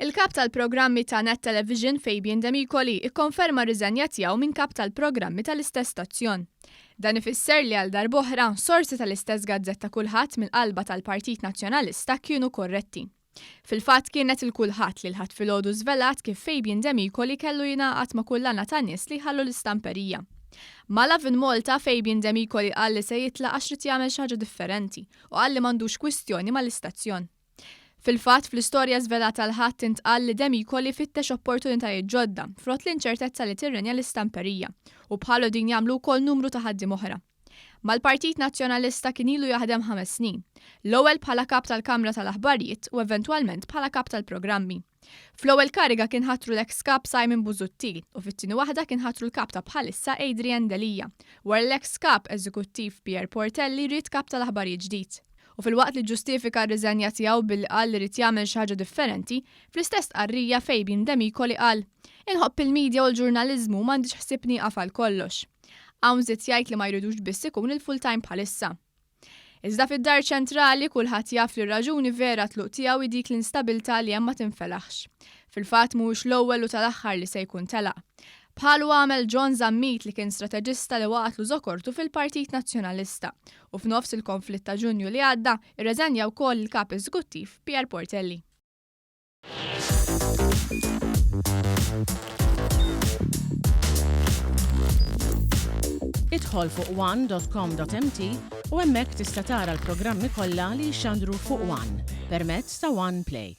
Il-kap tal-programmi ta' Net Television Fabian Demicoli ikkonferma r-riżenja tiegħu minn kap tal-programmi tal-istess stazzjon. Dan ifisser li għal darb oħra sorsi tal-istess gazzetta Kull캐dd mill-qalba tal-Partit Nazzjonalista kienu korretti. Fil-fatt kienet il-kulħadd li l-ħadd filgħodu żvelat kif Fabian Demicoli kellu jingħaqad ma' kullana ta' nies li ħallu l-istamperija. Mala fin Malta Fabian Demicoli qal li se jitlaq għax rid jagħmel xi ħaġa differenti u qal li m'għandux kwistjoni mal-istazzjon. Fil-fatt fl-istorja żvelata l-ħadd intqal li Demicoli fittex opportunitajiet ġodda frott l-inċertezza li tirrenja l-istamperija u bħalu din jagħmlu wkoll numru ta' ħaddiem oħra. Mal-Partit Nazzjonalista kien ilu jaħdem 5 snin, l-ewwel bħala kap tal-Kamra tal-Aħbarijiet u eventwalment bħala kap tal-Programmi. Fl-ewwel kariga kien ħatru l-ex kap Simon Busuttil u fit-tieni waħda kien ħatru l-kap ta' bħalissa Adrian Delija, wara l-ex kap eżekuttiv Pierre Portelli rid kap tal-Aħbarijiet ġdid. U fil-waqt li ġustifika r-riżenja tiegħu billi qal li rid jagħmel xi ħaġa differenti, fl-istess qarrija Fabian Demicoli qal: "Inħobb il-medja u l-ġurnaliżmu m'għandix ħsieb nieqaf għal kollox." Hawn żied jgħid li ma jridux biss ikun il-full-time bħalissa. Iżda fid-dar ċentrali kulħadd jaf li r-raġuni vera tluq tiegħu dik l-instabilità li hemm ma tinfelaħx. Fil-fatt mhuwiex l-ewwel u tal-aħħar li se jkun telaq. Bħalu għamel John Zammit li kien strateġista li waqatlu żokortu fil-Partit Nazzjonalista u f'nofs il-konflitt ta' Ġunju li għadda irreżenja wkoll il-kap eżekuttiv Pierre Portelli. Idħol fuq one.com.mt u hemmhekk tista' tara l-programmi kollha li jxandru fuq One permezz ta' One Play.